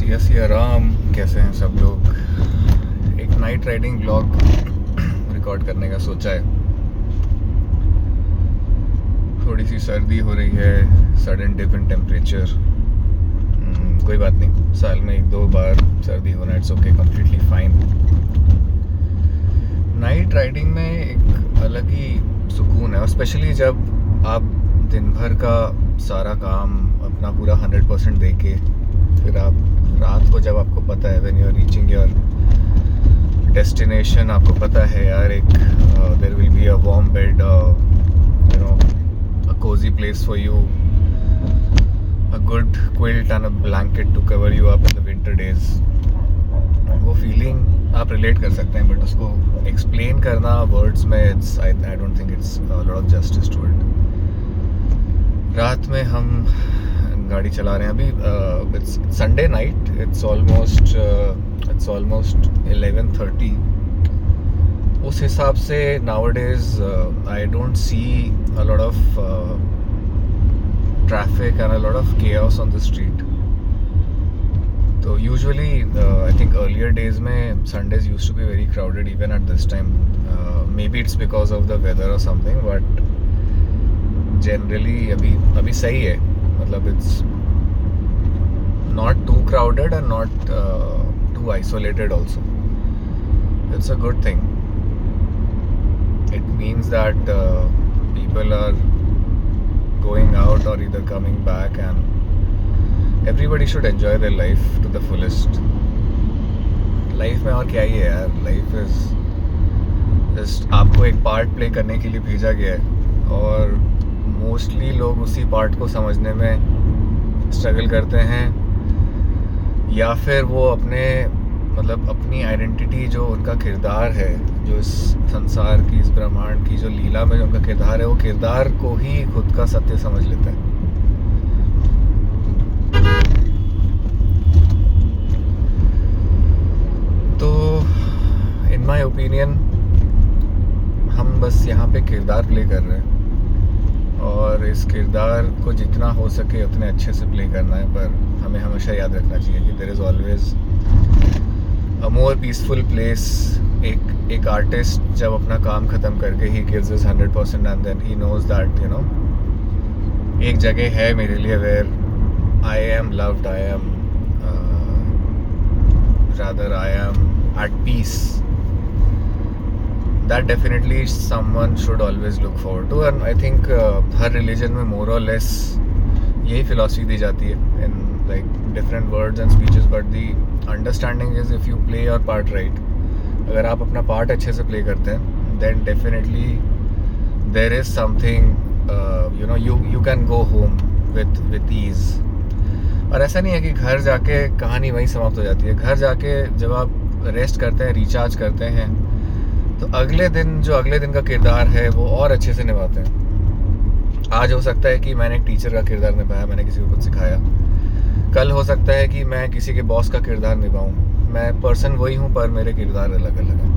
Yes ये राम, कैसे हैं सब लोग। एक नाइट राइडिंग ब्लॉग रिकॉर्ड करने का सोचा है। थोड़ी सी सर्दी हो रही है, सडन डिप इन टेम्परेचर। कोई बात नहीं, साल में एक दो बार सर्दी होना it's okay, completely fine. Night riding में एक अलग ही सुकून है, और स्पेशली जब आप दिन भर का सारा काम अपना पूरा 100% दे के फिर आप रात को, जब आपको पता है when you are reaching your destination, आपको पता है यार एक there will be a warm bed, you know, a cozy place for you, a good quilt and a blanket to cover you up in the winter days. वो feeling आप relate कर सकते हैं, बट उसको एक्सप्लेन करना words में it's I don't think it's lot of justice to it. रात में हम गाड़ी चला रहे हैं अभी, it's Sunday night, it's almost 11:30। उस हिसाब से nowadays I don't see a lot of traffic and a lot of chaos on the street. तो usually I think earlier days में Sundays used to be very crowded even at this time. Maybe it's because of the weather और something, but generally अभी सही है। मतलब it's not too crowded and not too isolated also. It's a good thing. It means that people are going out or either coming back, and everybody should enjoy their life to the fullest. Life में और क्या ही है यार, life is just आपको एक part play करने के लिए भेजा गया है, और मोस्टली लोग उसी पार्ट को समझने में स्ट्रगल करते हैं, या फिर वो अपनी आइडेंटिटी, जो उनका किरदार है, जो इस संसार की, इस ब्रह्मांड की जो लीला में जो उनका किरदार है, वो किरदार को ही खुद का सत्य समझ लेते हैं। तो इन माय ओपिनियन हम बस यहाँ पे किरदार प्ले कर रहे हैं, और इस किरदार को जितना हो सके उतने अच्छे से प्ले करना है। पर हमें हमेशा याद रखना चाहिए कि there is always a more peaceful place. एक आर्टिस्ट जब अपना काम ख़त्म करके ही gives his 100% and then he knows that you know एक जगह है मेरे लिए where I am loved, I am rather I am at peace. That definitely someone should always look forward to, and I think her religion में more or less यही philosophy दी जाती है in like different words and speeches, but the understanding is if you play your part right, अगर आप अपना part अच्छे से play करते हैं, then definitely there is something you know you can go home with ease। और ऐसा नहीं है कि घर जाके कहानी वहीं समाप्त हो जाती है। घर जाके जब आप रेस्ट करते हैं, रिचार्ज करते हैं, तो अगले दिन का किरदार है वो और अच्छे से निभाते हैं। आज हो सकता है कि मैंने एक टीचर का किरदार निभाया, मैंने किसी को कुछ सिखाया। कल हो सकता है कि मैं किसी के बॉस का किरदार निभाऊं। मैं पर्सन वही हूं, पर मेरे किरदार अलग अलग हैं।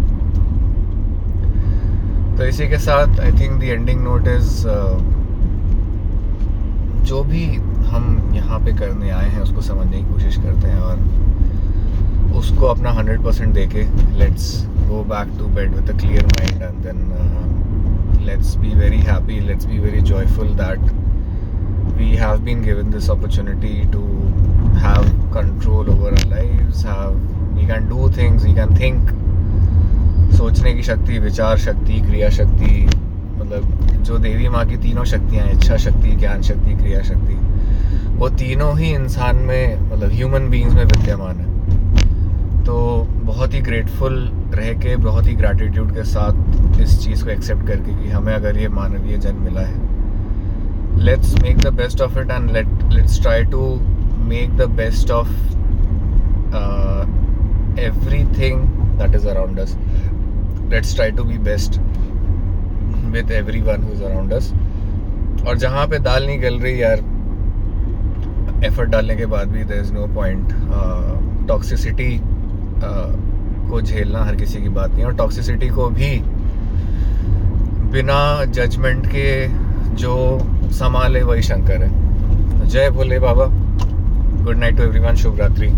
तो इसी के साथ I think the ending note is, जो भी हम यहाँ पे करने आए हैं उसको समझने की कोशिश करते हैं, और उसको अपना 100% दे के let's go back to bed with a clear mind, and then let's be very happy, let's be very joyful that we have been given this opportunity to have control over our lives, we can do things, we can think। सोचने की शक्ति, विचार शक्ति, क्रिया शक्ति, मतलब जो देवी माँ की तीनों शक्तियाँ हैं, इच्छा शक्ति, ज्ञान शक्ति, क्रिया शक्ति, वो तीनों ही इंसान में, मतलब ह्यूमन बीइंग्स में विद्यमान है। तो बहुत ही ग्रेटफुल रह के, बहुत ही ग्रैटिट्यूड के साथ इस चीज़ को एक्सेप्ट करके कि हमें अगर ये मानवीय जन्म मिला है, let's make the best of it, and let's try to make the best of everything that is around us. Let's try to be best with everyone who is around us. और जहाँ पे दाल नहीं गल रही यार, एफर्ट डालने के बाद भी there is no point. Toxicity को झेलना हर किसी की बात नहीं है, और टॉक्सिसिटी को भी बिना जजमेंट के जो संभाले वही शंकर है। जय भोले बाबा। गुड नाइट टू एवरीवन, शुभ रात्रि।